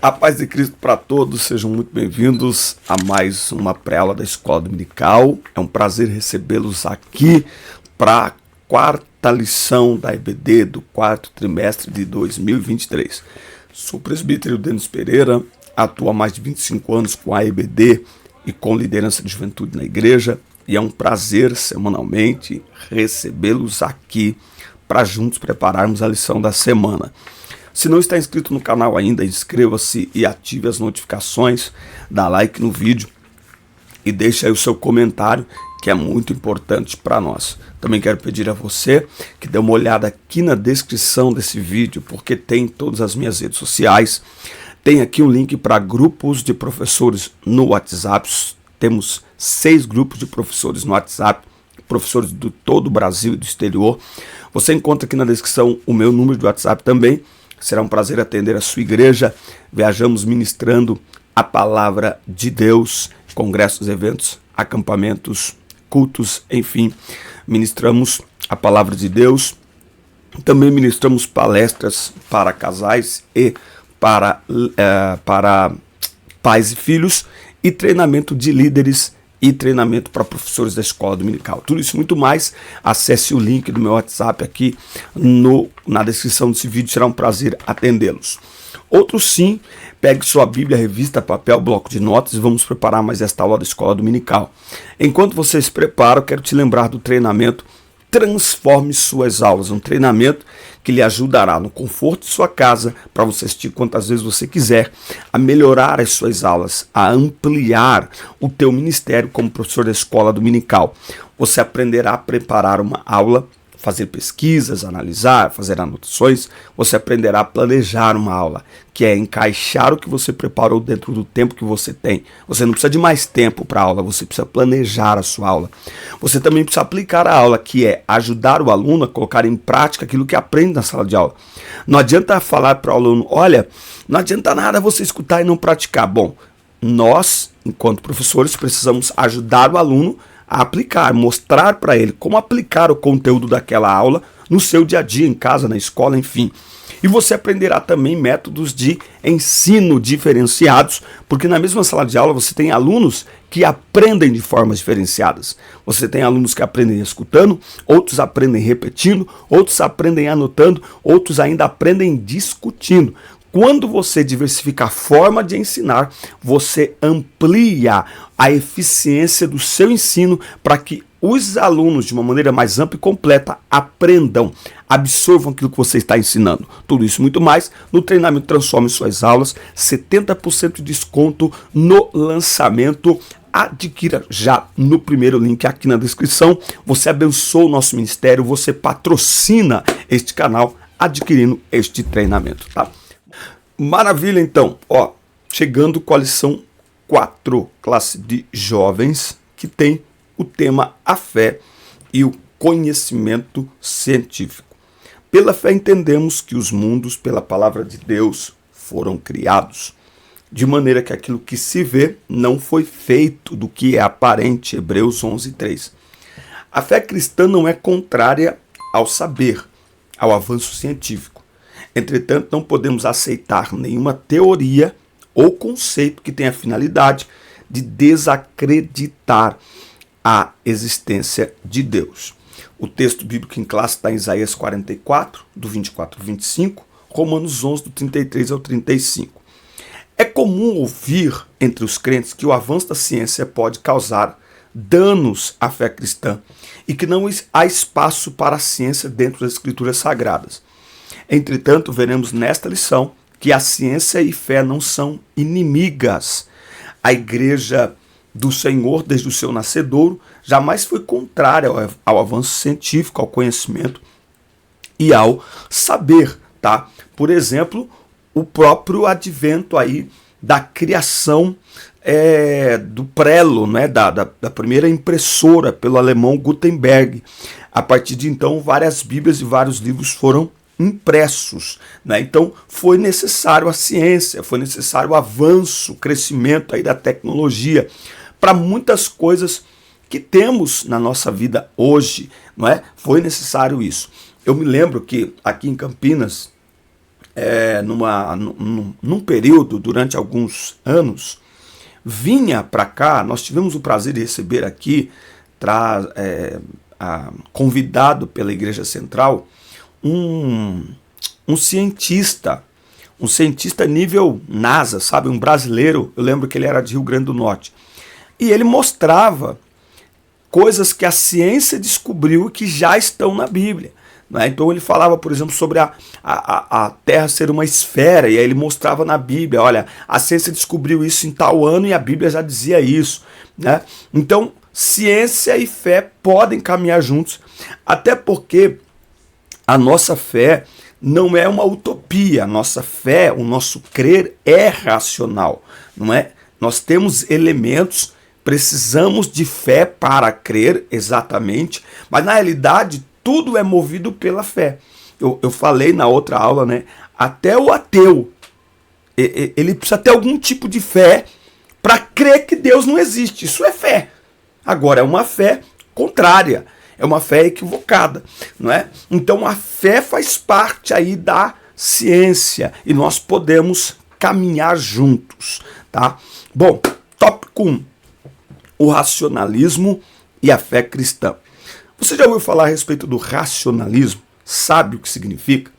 A paz de Cristo para todos, sejam muito bem-vindos a mais uma pré-aula da Escola Dominical. É um prazer recebê-los aqui para a quarta lição da EBD do quarto trimestre de 2023. Sou o presbítero Denis Pereira, atuo há mais de 25 anos com a EBD e com liderança de juventude na igreja, e é um prazer semanalmente recebê-los aqui para juntos prepararmos a lição da semana. Se não está inscrito no canal ainda, inscreva-se e ative as notificações, dá like no vídeo e deixe aí o seu comentário, que é muito importante para nós. Também quero pedir a você que dê uma olhada aqui na descrição desse vídeo, porque tem todas as minhas redes sociais. Tem aqui um link para grupos de professores no WhatsApp. Temos 6 grupos de professores no WhatsApp, professores de todo o Brasil e do exterior. Você encontra aqui na descrição o meu número de WhatsApp também. Será um prazer atender a sua igreja. Viajamos ministrando a palavra de Deus, congressos, eventos, acampamentos, cultos, enfim. Ministramos a palavra de Deus. Também ministramos palestras para casais e para pais e filhos, e treinamento de líderes e treinamento para professores da escola dominical. Tudo isso e muito mais, acesse o link do meu WhatsApp aqui na descrição desse vídeo, será um prazer atendê-los. Outro sim, pegue sua Bíblia, revista, papel, bloco de notas e vamos preparar mais esta aula da escola dominical. Enquanto você se prepara, eu quero te lembrar do treinamento Transforme Suas Aulas, um treinamento que lhe ajudará no conforto de sua casa, para você assistir quantas vezes você quiser, a melhorar as suas aulas, a ampliar o teu ministério como professor da escola dominical. Você aprenderá a preparar uma aula, fazer pesquisas, analisar, fazer anotações. Você aprenderá a planejar uma aula, que é encaixar o que você preparou dentro do tempo que você tem. Você não precisa de mais tempo para a aula, você precisa planejar a sua aula. Você também precisa aplicar a aula, que é ajudar o aluno a colocar em prática aquilo que aprende na sala de aula. Não adianta falar para o aluno, olha, não adianta nada você escutar e não praticar. Bom, nós, enquanto professores, precisamos ajudar o aluno a aplicar, mostrar para ele como aplicar o conteúdo daquela aula no seu dia a dia, em casa, na escola, enfim. E você aprenderá também métodos de ensino diferenciados, porque na mesma sala de aula você tem alunos que aprendem de formas diferenciadas. Você tem alunos que aprendem escutando, outros aprendem repetindo, outros aprendem anotando, outros ainda aprendem discutindo. Quando você diversifica a forma de ensinar, você amplia a eficiência do seu ensino para que os alunos, de uma maneira mais ampla e completa, aprendam, absorvam aquilo que você está ensinando. Tudo isso e muito mais no treinamento Transforme Suas Aulas, 70% de desconto no lançamento. Adquira já no primeiro link aqui na descrição. Você abençoa o nosso ministério, você patrocina este canal adquirindo este treinamento, tá? Maravilha, então, chegando com a lição 4, classe de jovens, que tem o tema a fé e o conhecimento científico. Pela fé entendemos que os mundos, pela palavra de Deus, foram criados, de maneira que aquilo que se vê não foi feito do que é aparente, Hebreus 11:3. A fé cristã não é contrária ao saber, ao avanço científico. Entretanto, não podemos aceitar nenhuma teoria ou conceito que tenha a finalidade de desacreditar a existência de Deus. O texto bíblico em classe está em Isaías 44, do 24 ao 25, Romanos 11, do 33 ao 35. É comum ouvir entre os crentes que o avanço da ciência pode causar danos à fé cristã e que não há espaço para a ciência dentro das Escrituras Sagradas. Entretanto, veremos nesta lição que a ciência e fé não são inimigas. A igreja do Senhor, desde o seu nascedouro, jamais foi contrária ao avanço científico, ao conhecimento e ao saber, tá? Por exemplo, o próprio advento aí da criação do prelo, né? da primeira impressora pelo alemão Gutenberg. A partir de então, várias Bíblias e vários livros foram impressos, né? Então foi necessário a ciência, foi necessário o avanço, o crescimento aí da tecnologia para muitas coisas que temos na nossa vida hoje, não é? Foi necessário isso. Eu me lembro que aqui em Campinas num período, durante alguns anos, vinha para cá, nós tivemos o prazer de receber aqui, convidado pela Igreja Central, um cientista, nível NASA, sabe, um brasileiro. Eu lembro que ele era de Rio Grande do Norte, e ele mostrava coisas que a ciência descobriu e que já estão na Bíblia. Né? Então ele falava, por exemplo, sobre a Terra ser uma esfera, e aí ele mostrava na Bíblia, olha, a ciência descobriu isso em tal ano e a Bíblia já dizia isso. Né? Então, ciência e fé podem caminhar juntos, até porque a nossa fé não é uma utopia. A nossa fé, o nosso crer é racional, não é? Nós temos elementos, precisamos de fé para crer, exatamente, mas na realidade tudo é movido pela fé. Eu falei na outra aula, né? Até o ateu, ele precisa ter algum tipo de fé para crer que Deus não existe. Isso é fé. Agora, é uma fé contrária, é uma fé equivocada, não é? Então a fé faz parte aí da ciência e nós podemos caminhar juntos, tá? Bom, tópico 1, o racionalismo e a fé cristã. Você já ouviu falar a respeito do racionalismo? Sabe o que significa?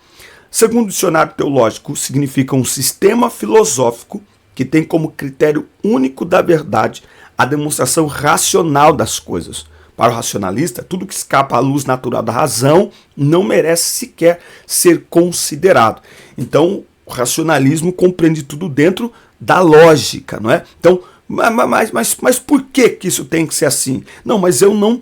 Segundo o dicionário teológico, significa um sistema filosófico que tem como critério único da verdade a demonstração racional das coisas. Para o racionalista, tudo que escapa à luz natural da razão não merece sequer ser considerado. Então, o racionalismo compreende tudo dentro da lógica, não é? Então, mas por que isso tem que ser assim? Não, mas eu não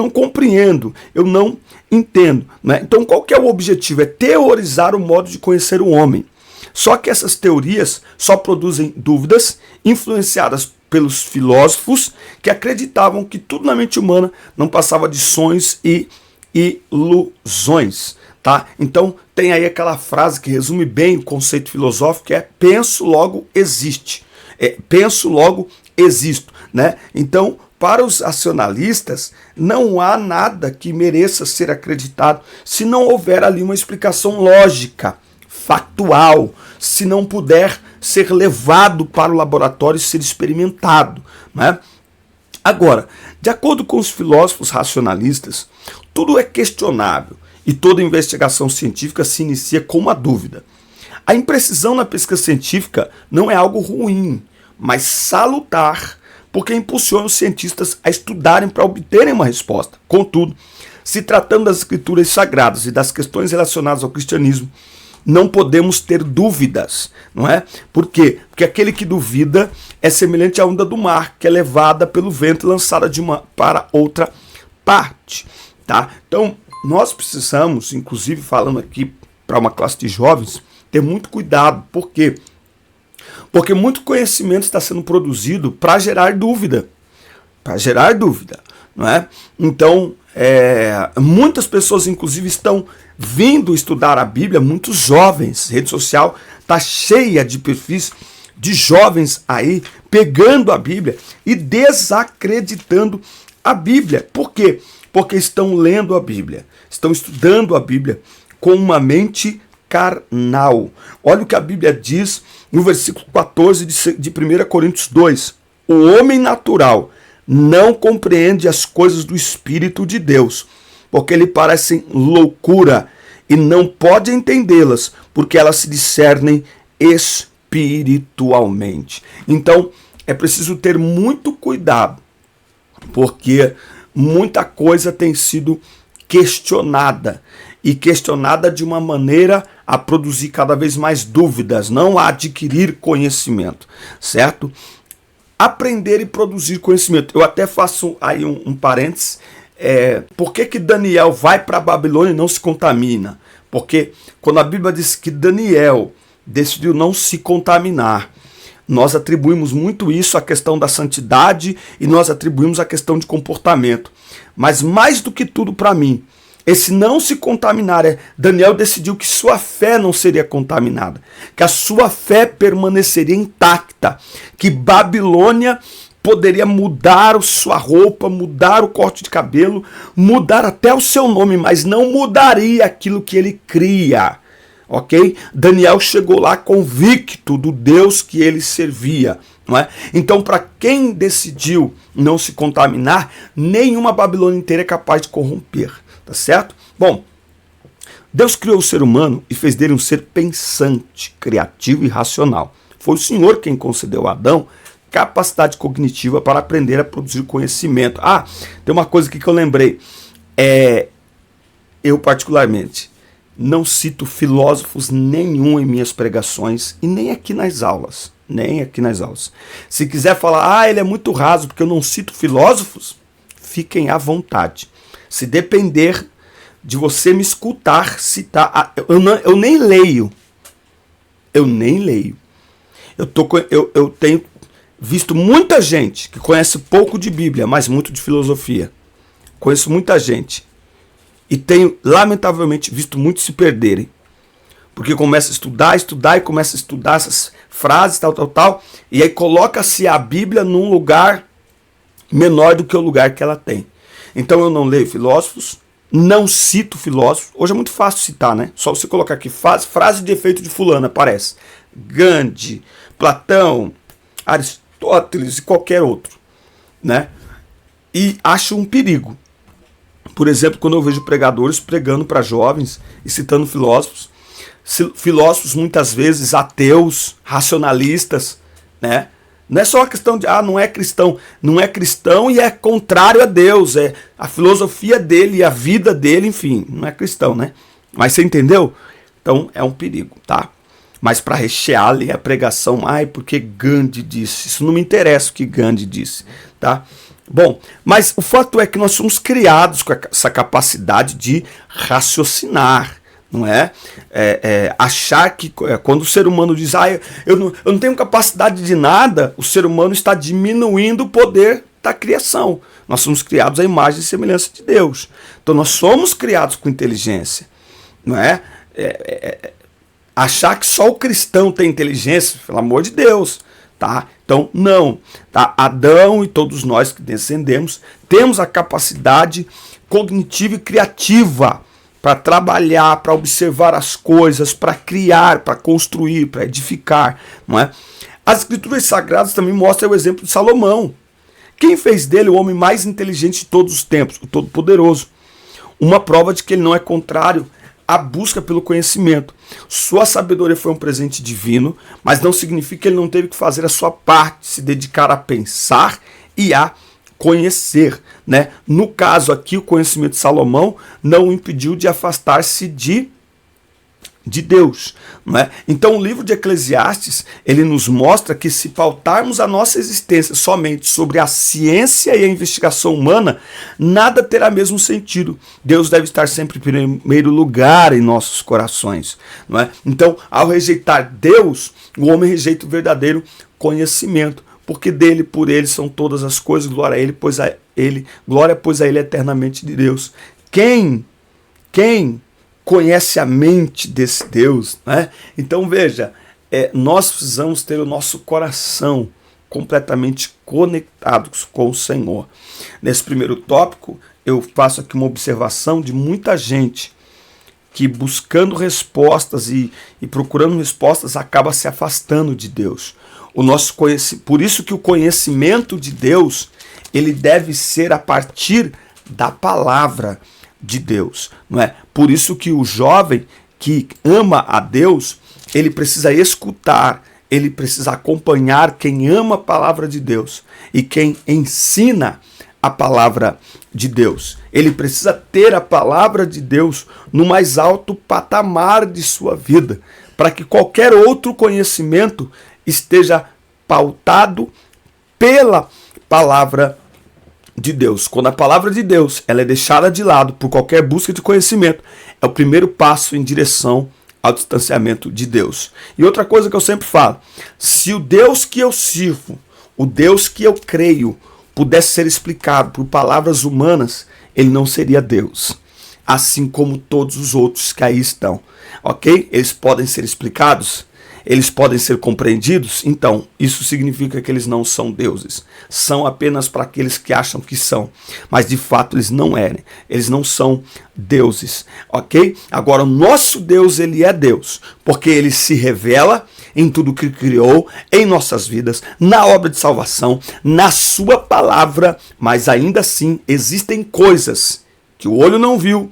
compreendo, eu não entendo. Né? Então, qual que é o objetivo? É teorizar o modo de conhecer o homem. Só que essas teorias só produzem dúvidas influenciadas pelos filósofos que acreditavam que tudo na mente humana não passava de sonhos e ilusões. Tá? Então tem aí aquela frase que resume bem o conceito filosófico, que é penso, logo existe. Penso, logo existo. Né? Então, para os racionalistas, não há nada que mereça ser acreditado se não houver ali uma explicação lógica, factual, se não puder ser levado para o laboratório e ser experimentado. Né? Agora, de acordo com os filósofos racionalistas, tudo é questionável e toda investigação científica se inicia com uma dúvida. A imprecisão na pesquisa científica não é algo ruim, mas salutar, porque impulsiona os cientistas a estudarem para obterem uma resposta. Contudo, se tratando das escrituras sagradas e das questões relacionadas ao cristianismo, não podemos ter dúvidas, não é? Por quê? Porque aquele que duvida é semelhante à onda do mar, que é levada pelo vento e lançada de uma para outra parte, tá? Então, nós precisamos, inclusive falando aqui para uma classe de jovens, ter muito cuidado. Por quê? Porque muito conhecimento está sendo produzido para gerar dúvida. Para gerar dúvida, não é? Então, muitas pessoas, inclusive, estão vindo estudar a Bíblia, muitos jovens. Rede social está cheia de perfis de jovens aí, pegando a Bíblia e desacreditando a Bíblia. Por quê? Porque estão lendo a Bíblia, estão estudando a Bíblia com uma mente carnal. Olha o que a Bíblia diz no versículo 14 de 1 Coríntios 2. O homem natural não compreende as coisas do Espírito de Deus, porque lhe parecem loucura, e não pode entendê-las, porque elas se discernem espiritualmente. Então, é preciso ter muito cuidado, porque muita coisa tem sido questionada, e questionada de uma maneira a produzir cada vez mais dúvidas, não a adquirir conhecimento, certo? Aprender e produzir conhecimento. Eu até faço aí um parênteses. Por que Daniel vai para a Babilônia e não se contamina? Porque quando a Bíblia diz que Daniel decidiu não se contaminar, nós atribuímos muito isso à questão da santidade e nós atribuímos à questão de comportamento. Mas mais do que tudo para mim, esse não se contaminar, Daniel decidiu que sua fé não seria contaminada, que a sua fé permaneceria intacta, que Babilônia poderia mudar a sua roupa, mudar o corte de cabelo, mudar até o seu nome, mas não mudaria aquilo que ele cria. ok? Daniel chegou lá convicto do Deus que ele servia, não é? Então, para quem decidiu não se contaminar, nenhuma Babilônia inteira é capaz de corromper, tá certo? Bom, Deus criou o ser humano e fez dele um ser pensante, criativo e racional. Foi o Senhor quem concedeu a Adão capacidade cognitiva para aprender a produzir conhecimento. Ah, tem uma coisa aqui que eu lembrei. Eu particularmente não cito filósofos nenhum em minhas pregações e nem aqui nas aulas. Nem aqui nas aulas. Se quiser falar, ele é muito raso porque eu não cito filósofos, fiquem à vontade. Se depender de você me escutar citar, eu nem leio. Eu nem leio. Eu tenho visto muita gente que conhece pouco de Bíblia, mas muito de filosofia. Conheço muita gente. E tenho, lamentavelmente, visto muitos se perderem. Porque começa a estudar e começa a estudar essas frases, tal. E aí coloca-se a Bíblia num lugar menor do que o lugar que ela tem. Então eu não leio filósofos, não cito filósofos. Hoje é muito fácil citar, né? Só você colocar aqui frase de efeito de fulano, aparece. Gandhi, Platão, Aristóteles e qualquer outro, né? E acho um perigo. Por exemplo, quando eu vejo pregadores pregando para jovens e citando filósofos filósofos muitas vezes ateus, racionalistas, né? Não é só uma questão de, não é cristão e é contrário a Deus, é a filosofia dele e a vida dele, enfim, não é cristão, né? Mas você entendeu? Então é um perigo, tá? Mas para rechear ali a pregação, porque Gandhi disse, isso não me interessa o que Gandhi disse, tá? Bom, mas o fato é que nós somos criados com essa capacidade de raciocinar, não é? Achar que quando o ser humano diz, eu não tenho capacidade de nada, o ser humano está diminuindo o poder da criação. Nós somos criados à imagem e semelhança de Deus. Então nós somos criados com inteligência, não é? Achar que só o cristão tem inteligência, pelo amor de Deus, tá? Então não, tá? Adão e todos nós que descendemos temos a capacidade cognitiva e criativa para trabalhar, para observar as coisas, para criar, para construir, para edificar, não é? As escrituras sagradas também mostram o exemplo de Salomão. Quem fez dele o homem mais inteligente de todos os tempos? O Todo-Poderoso. Uma prova de que ele não é contrário à busca pelo conhecimento. Sua sabedoria foi um presente divino, mas não significa que ele não teve que fazer a sua parte, se dedicar a pensar e a conhecer, né? No caso aqui, o conhecimento de Salomão não o impediu de afastar-se de Deus, não é? Então o livro de Eclesiastes, ele nos mostra que se pautarmos a nossa existência somente sobre a ciência e a investigação humana, nada terá mesmo sentido. Deus deve estar sempre em primeiro lugar em nossos corações, não é? Então, ao rejeitar Deus, o homem rejeita o verdadeiro conhecimento, porque dele, por ele são todas as coisas, glória a ele, pois a ele eternamente de Deus. Quem conhece a mente desse Deus, né? Então veja, nós precisamos ter o nosso coração completamente conectado com o Senhor. Nesse primeiro tópico, eu faço aqui uma observação de muita gente que buscando respostas e procurando respostas acaba se afastando de Deus. Por isso que o conhecimento de Deus, ele deve ser a partir da palavra de Deus, não é? Por isso que o jovem que ama a Deus, ele precisa escutar, ele precisa acompanhar quem ama a palavra de Deus e quem ensina a palavra de Deus. Ele precisa ter a palavra de Deus no mais alto patamar de sua vida, para que qualquer outro conhecimento esteja pautado pela palavra de Deus. Quando a palavra de Deus ela é deixada de lado por qualquer busca de conhecimento, é o primeiro passo em direção ao distanciamento de Deus. E outra coisa que eu sempre falo, se o Deus que eu sirvo, o Deus que eu creio, pudesse ser explicado por palavras humanas, ele não seria Deus. Assim como todos os outros que aí estão. Ok? Eles podem ser explicados? eles podem ser compreendidos? Então, isso significa que eles não são deuses. São apenas para aqueles que acham que são. Mas de fato eles não eram. Eles não são deuses. Ok? Agora, o nosso Deus, ele é Deus. Porque ele se revela em tudo que criou, em nossas vidas, na obra de salvação, na sua palavra. Mas ainda assim, existem coisas que o olho não viu,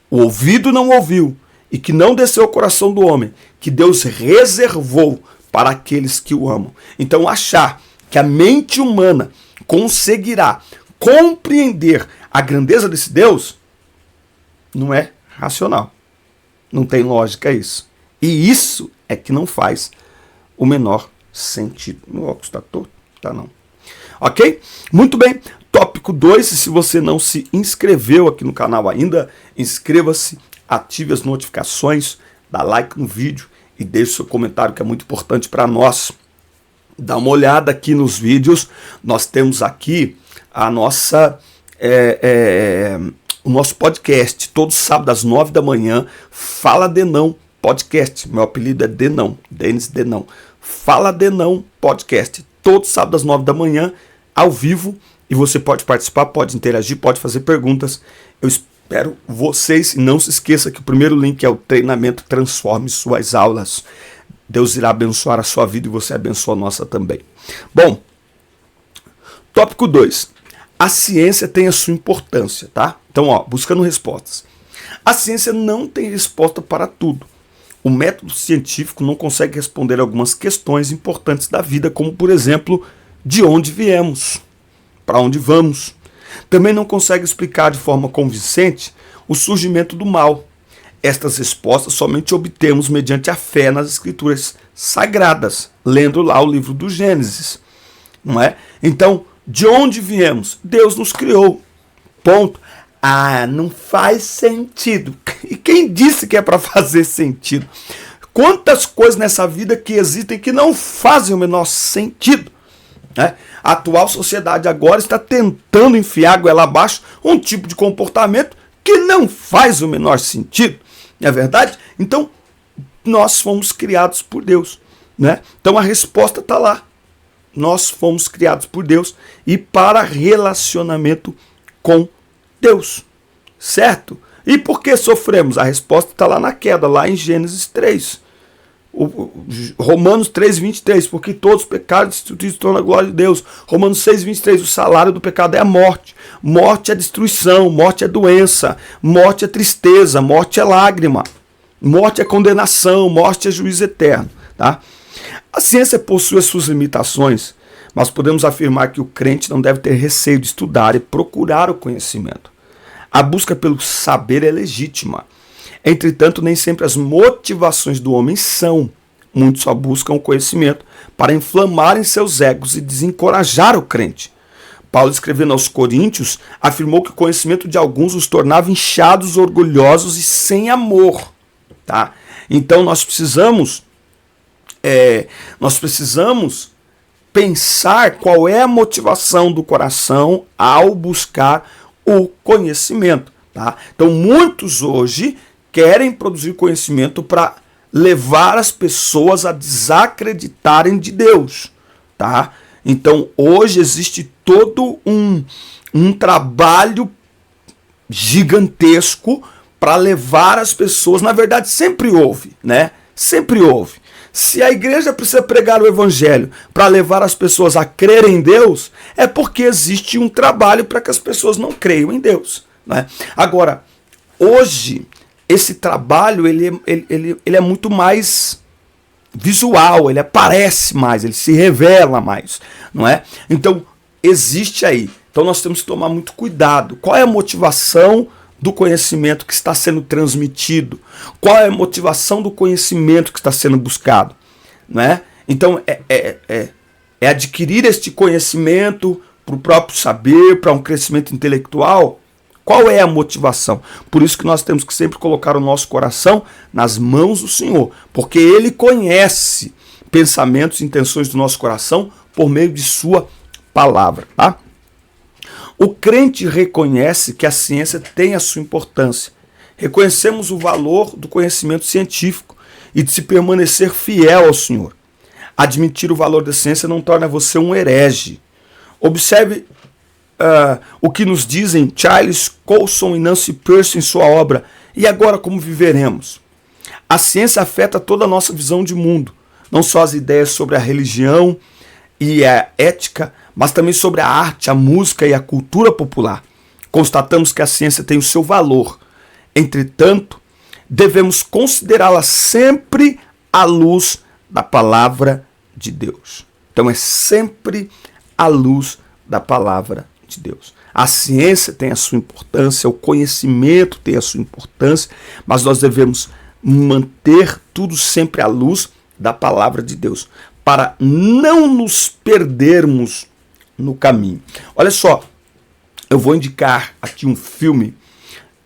o ouvido não ouviu, e que não desceu ao coração do homem, que Deus reservou para aqueles que o amam. Então, achar que a mente humana conseguirá compreender a grandeza desse Deus não é racional. Não tem lógica isso. E isso é que não faz o menor sentido. Meu óculos está torto? Tá não. Ok? Muito bem. Tópico 2, se você não se inscreveu aqui no canal ainda, inscreva-se, ative as notificações, dá like no vídeo e deixe seu comentário, que é muito importante para nós. Dá uma olhada aqui nos vídeos, nós temos aqui a nossa, o nosso podcast, todo sábado às 9 da manhã, Fala Denão Podcast, meu apelido é Denão, Denis Denão, Fala Denão Podcast, todo sábado às 9 da manhã, ao vivo, e você pode participar, pode interagir, pode fazer perguntas. Eu espero vocês. E não se esqueça que o primeiro link é o treinamento Transforme Suas Aulas. Deus irá abençoar a sua vida e você abençoa a nossa também. Bom, tópico 2. A ciência tem a sua importância, tá? Então, buscando respostas. A ciência não tem resposta para tudo. O método científico não consegue responder algumas questões importantes da vida, como, por exemplo, de onde viemos, para onde vamos. Também não consegue explicar de forma convincente o surgimento do mal. Estas respostas somente obtemos mediante a fé nas escrituras sagradas, lendo lá o livro do Gênesis. Não é? Então, de onde viemos? Deus nos criou. Ponto. Não faz sentido. E quem disse que é para fazer sentido? Quantas coisas nessa vida que existem que não fazem o menor sentido? Né? A atual sociedade agora está tentando enfiar goela abaixo um tipo de comportamento que não faz o menor sentido. Não é verdade? Então, nós fomos criados por Deus. Né? Então, a resposta está lá. Nós fomos criados por Deus e para relacionamento com Deus. Certo? E por que sofremos? A resposta está lá na queda, lá em Gênesis 3. Romanos 3:23, porque todos os pecados estão na glória de Deus. Romanos 6:23, o salário do pecado é a morte. Morte é destruição, morte é doença, morte é tristeza, morte é lágrima, morte é condenação, morte é juízo eterno. Tá? A ciência possui as suas limitações, mas podemos afirmar que o crente não deve ter receio de estudar e procurar o conhecimento. A busca pelo saber é legítima. Entretanto, nem sempre as motivações do homem são. Muitos só buscam o conhecimento para inflamarem seus egos e desencorajar o crente. Paulo, escrevendo aos Coríntios, afirmou que o conhecimento de alguns os tornava inchados, orgulhosos e sem amor. Tá? Então nós precisamos pensar qual é a motivação do coração ao buscar o conhecimento. Tá? Então muitos hoje querem produzir conhecimento para levar as pessoas a desacreditarem de Deus. Tá? Então, hoje existe todo um trabalho gigantesco para levar as pessoas. Na verdade, sempre houve, né? Sempre houve. Se a igreja precisa pregar o evangelho para levar as pessoas a crerem em Deus, é porque existe um trabalho para que as pessoas não creiam em Deus. Né? Agora, hoje, esse trabalho ele é muito mais visual, ele aparece mais, ele se revela mais, não é? Então, existe aí. Então, nós temos que tomar muito cuidado. Qual é a motivação do conhecimento que está sendo transmitido? Qual é a motivação do conhecimento que está sendo buscado? Não é? Então, é adquirir este conhecimento para o próprio saber, para um crescimento intelectual. Qual é a motivação? Por isso que nós temos que sempre colocar o nosso coração nas mãos do Senhor, porque Ele conhece pensamentos e intenções do nosso coração por meio de sua palavra. Tá? O crente reconhece que a ciência tem a sua importância. Reconhecemos o valor do conhecimento científico e de se permanecer fiel ao Senhor. Admitir o valor da ciência não torna você um herege. Observe o que nos dizem Charles Colson e Nancy Pearce em sua obra E Agora Como Viveremos? A ciência afeta toda a nossa visão de mundo, não só as ideias sobre a religião e a ética, mas também sobre a arte, a música e a cultura popular. Constatamos que a ciência tem o seu valor. Entretanto, devemos considerá-la sempre à luz da palavra de Deus. Então é sempre à luz da palavra de Deus. A ciência tem a sua importância, o conhecimento tem a sua importância, mas nós devemos manter tudo sempre à luz da palavra de Deus, para não nos perdermos no caminho. Olha só, eu vou indicar aqui um filme,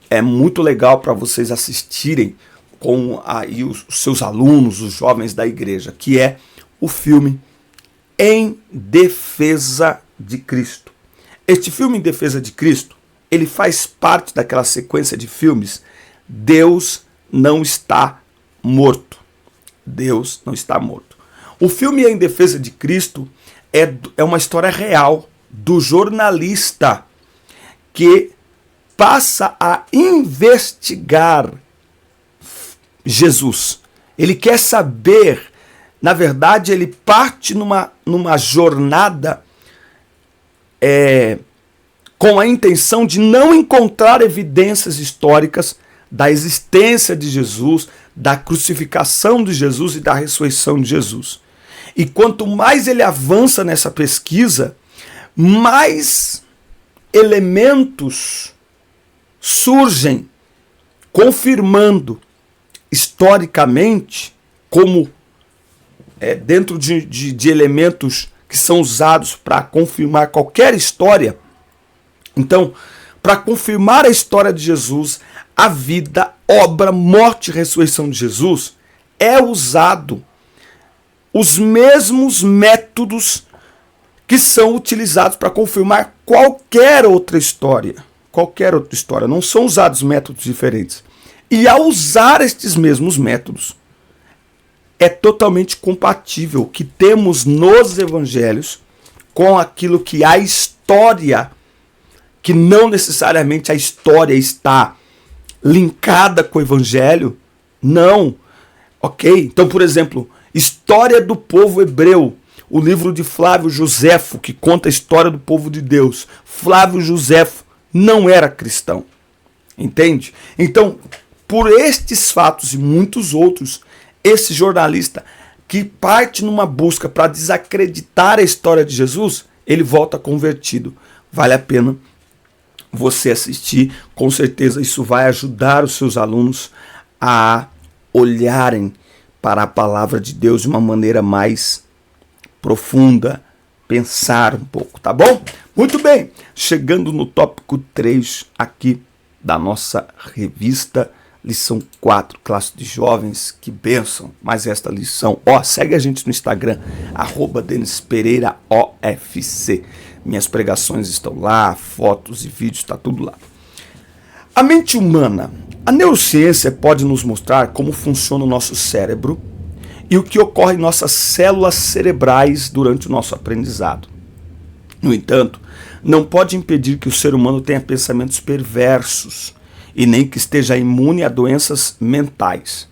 é muito legal para vocês assistirem com aí os seus alunos, os jovens da igreja, que é o filme Em Defesa de Cristo. Este filme Em Defesa de Cristo, ele faz parte daquela sequência de filmes Deus Não Está Morto. Deus não está morto. O filme Em Defesa de Cristo é uma história real do jornalista que passa a investigar Jesus. Ele quer saber, na verdade, ele parte numa jornada com a intenção de não encontrar evidências históricas da existência de Jesus, da crucificação de Jesus e da ressurreição de Jesus. E quanto mais ele avança nessa pesquisa, mais elementos surgem confirmando historicamente, como dentro de elementos que são usados para confirmar qualquer história. Então, para confirmar a história de Jesus, a vida, obra, morte e ressurreição de Jesus, é usado os mesmos métodos que são utilizados para confirmar qualquer outra história. Qualquer outra história. Não são usados métodos diferentes. E ao usar estes mesmos métodos, é totalmente compatível o que temos nos evangelhos com aquilo que a história, que não necessariamente a história está linkada com o evangelho, não. Ok? Então, por exemplo, História do Povo Hebreu, o livro de Flávio Joséfo, que conta a história do povo de Deus. Flávio Joséfo não era cristão. Entende? Então, por estes fatos e muitos outros, esse jornalista que parte numa busca para desacreditar a história de Jesus, ele volta convertido. Vale a pena você assistir, com certeza isso vai ajudar os seus alunos a olharem para a palavra de Deus de uma maneira mais profunda, pensar um pouco, tá bom? Muito bem, chegando no tópico 3 aqui da nossa revista, lição 4, classe de jovens, que bênção, mais esta lição. Segue a gente no Instagram, @DenisPereiraOFC. Minhas pregações estão lá, fotos e vídeos, está tudo lá. A mente humana. A neurociência pode nos mostrar como funciona o nosso cérebro e o que ocorre em nossas células cerebrais durante o nosso aprendizado. No entanto, não pode impedir que o ser humano tenha pensamentos perversos e nem que esteja imune a doenças mentais.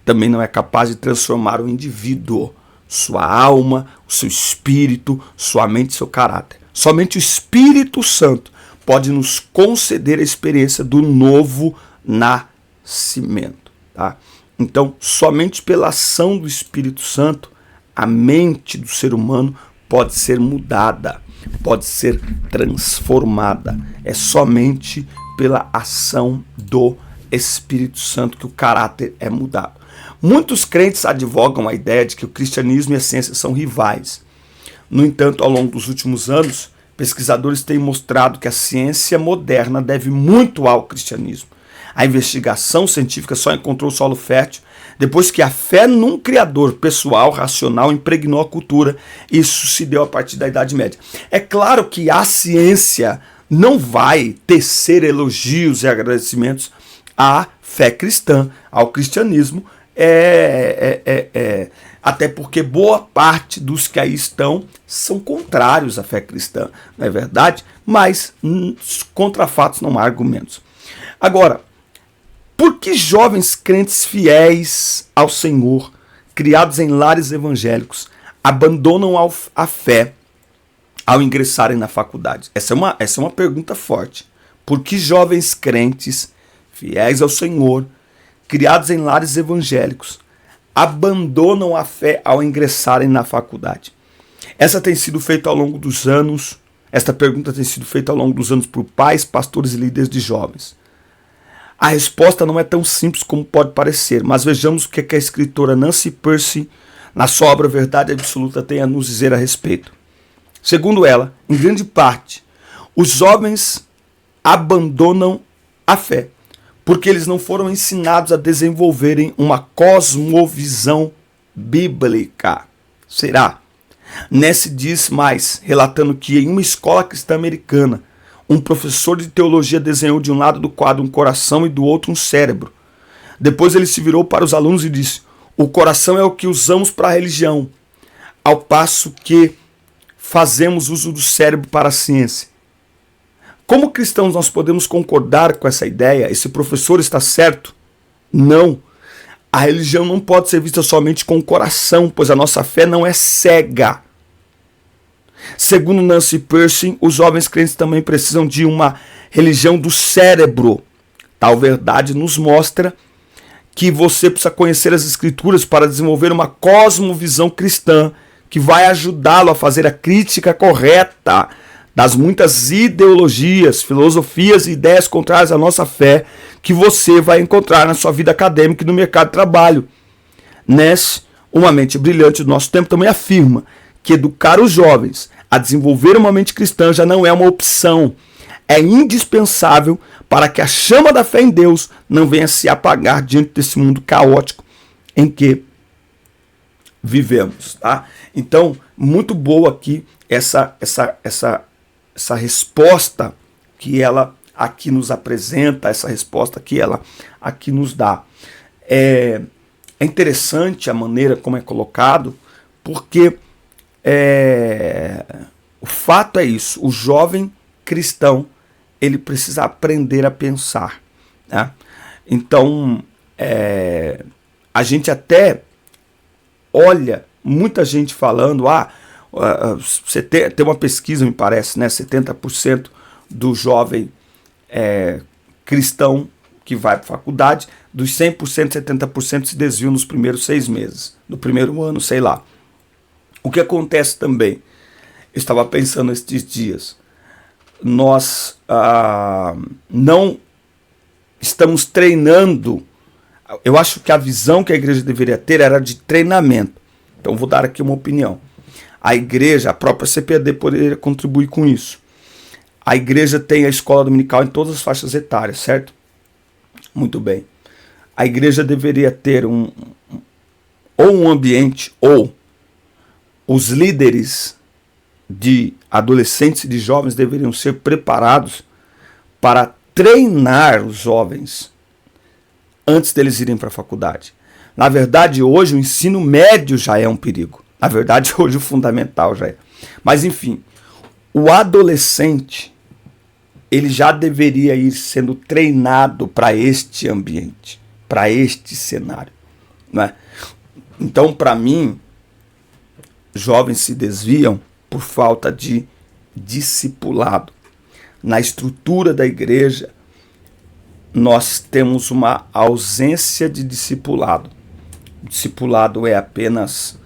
Também não é capaz de transformar o indivíduo, sua alma, o seu espírito, sua mente e seu caráter. Somente o Espírito Santo pode nos conceder a experiência do novo nascimento. Tá? Então, somente pela ação do Espírito Santo, a mente do ser humano pode ser mudada, pode ser transformada. É somente pela ação do Espírito Santo que o caráter é mudado. Muitos crentes advogam a ideia de que o cristianismo e a ciência são rivais. No entanto, ao longo dos últimos anos, pesquisadores têm mostrado que a ciência moderna deve muito ao cristianismo. A investigação científica só encontrou solo fértil depois que a fé num criador pessoal, racional, impregnou a cultura. Isso se deu a partir da Idade Média. É claro que a ciência não vai tecer elogios e agradecimentos à fé cristã, ao cristianismo, Até porque boa parte dos que aí estão são contrários à fé cristã, não é verdade? Mas contra fatos não há argumentos. Agora, por que jovens crentes fiéis ao Senhor, criados em lares evangélicos, abandonam a fé ao ingressarem na faculdade? Essa é uma pergunta forte. Por que jovens crentes fiéis ao Senhor, criados em lares evangélicos, abandonam a fé ao ingressarem na faculdade? Essa tem sido feita ao longo dos anos. Esta pergunta tem sido feita ao longo dos anos por pais, pastores e líderes de jovens. A resposta não é tão simples como pode parecer, mas vejamos o que a escritora Nancy Pearcey, na sua obra Verdade Absoluta, tem a nos dizer a respeito. Segundo ela, em grande parte, os jovens abandonam a fé porque eles não foram ensinados a desenvolverem uma cosmovisão bíblica. Será? Nancy diz mais, relatando que em uma escola cristã americana, um professor de teologia desenhou de um lado do quadro um coração e do outro um cérebro. Depois ele se virou para os alunos e disse: o coração é o que usamos para a religião, ao passo que fazemos uso do cérebro para a ciência. Como cristãos nós podemos concordar com essa ideia? Esse professor está certo? Não. A religião não pode ser vista somente com o coração, pois a nossa fé não é cega. Segundo Nancy Pearcey, os jovens crentes também precisam de uma religião do cérebro. Tal verdade nos mostra que você precisa conhecer as Escrituras para desenvolver uma cosmovisão cristã que vai ajudá-lo a fazer a crítica correta das muitas ideologias, filosofias e ideias contrárias à nossa fé que você vai encontrar na sua vida acadêmica e no mercado de trabalho. Ness, uma mente brilhante do nosso tempo, também afirma que educar os jovens a desenvolver uma mente cristã já não é uma opção. É indispensável para que a chama da fé em Deus não venha se apagar diante desse mundo caótico em que vivemos. Tá? Então, muito boa aqui essa resposta que ela aqui nos apresenta, essa resposta que ela aqui nos dá. É interessante a maneira como é colocado, porque o fato é isso, o jovem cristão ele precisa aprender a pensar. Né? Então, a gente até olha muita gente falando, você tem uma pesquisa, me parece, né? 70% do jovem cristão que vai para a faculdade, dos 100%, 70% se desviam nos primeiros 6 meses, no primeiro ano, sei lá. O que acontece também, eu estava pensando estes dias, nós não estamos treinando. Eu acho que a visão que a igreja deveria ter era de treinamento. Então vou dar aqui uma opinião. A igreja, a própria CPAD poderia contribuir com isso. A igreja tem a escola dominical em todas as faixas etárias, certo? Muito bem. A igreja deveria ter um ambiente, ou os líderes de adolescentes e de jovens deveriam ser preparados para treinar os jovens antes deles irem para a faculdade. Na verdade, hoje o ensino médio já é um perigo. Na verdade, hoje o fundamental já é. Mas enfim, o adolescente, ele já deveria ir sendo treinado para este ambiente, para este cenário. Né? Então, para mim, jovens se desviam por falta de discipulado. Na estrutura da igreja, nós temos uma ausência de discipulado. O discipulado é apenas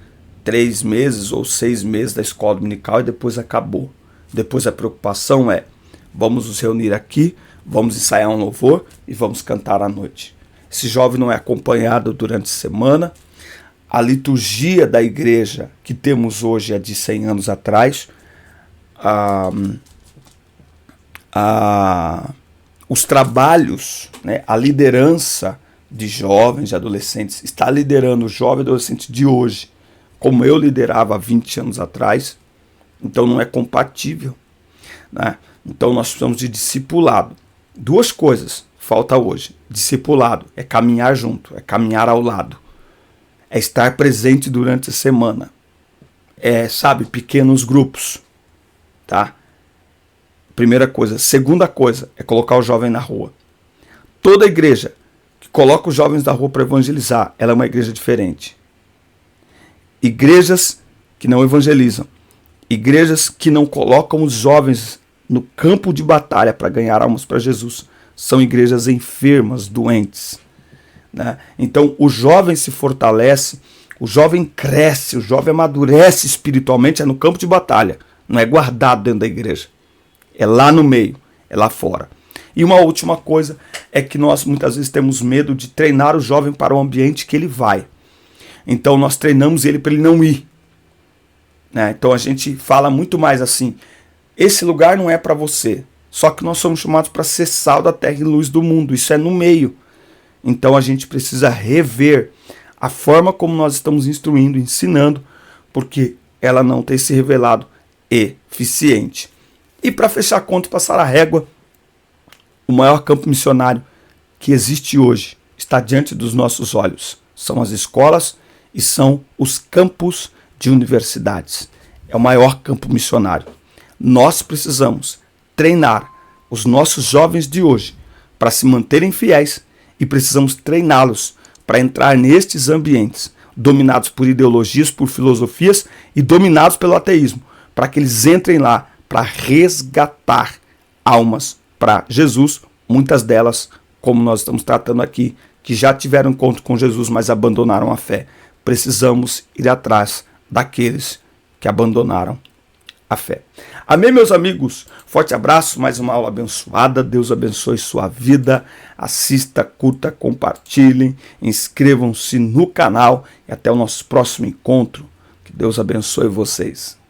3 meses ou 6 meses da escola dominical e depois acabou. Depois a preocupação é: vamos nos reunir aqui, vamos ensaiar um louvor e vamos cantar à noite. Esse jovem não é acompanhado durante a semana. A liturgia da igreja que temos hoje é de 100 anos atrás. Os trabalhos, né, a liderança de jovens, de adolescentes, está liderando o jovem e adolescente de hoje, como eu liderava há 20 anos atrás. Então não é compatível. Né? Então nós precisamos de discipulado. 2 coisas falta hoje. Discipulado é caminhar junto, é caminhar ao lado. é estar presente durante a semana. Sabe, pequenos grupos, tá? Primeira coisa. Segunda coisa é colocar o jovem na rua. Toda igreja que coloca os jovens na rua para evangelizar, ela é uma igreja diferente. Igrejas que não evangelizam, igrejas que não colocam os jovens no campo de batalha para ganhar almas para Jesus, são igrejas enfermas, doentes, né? Então o jovem se fortalece, o jovem cresce, o jovem amadurece espiritualmente, no campo de batalha, não é guardado dentro da igreja, é lá no meio, é lá fora. E uma última coisa é que nós muitas vezes temos medo de treinar o jovem para o ambiente que ele vai. Então nós treinamos ele para ele não ir, né? Então a gente fala muito mais assim, esse lugar não é para você, só que nós somos chamados para ser sal da terra e luz do mundo, isso é no meio. Então a gente precisa rever a forma como nós estamos instruindo, ensinando, porque ela não tem se revelado eficiente. E para fechar a conta e passar a régua, o maior campo missionário que existe hoje está diante dos nossos olhos. São as escolas e são os campos de universidades. É o maior campo missionário. Nós precisamos treinar os nossos jovens de hoje para se manterem fiéis e precisamos treiná-los para entrar nestes ambientes dominados por ideologias, por filosofias e dominados pelo ateísmo, para que eles entrem lá para resgatar almas para Jesus, muitas delas, como nós estamos tratando aqui, que já tiveram encontro com Jesus, mas abandonaram a fé. Precisamos ir atrás daqueles que abandonaram a fé. Amém, meus amigos? Forte abraço, mais uma aula abençoada. Deus abençoe sua vida. Assista, curta, compartilhem, inscrevam-se no canal e até o nosso próximo encontro. Que Deus abençoe vocês.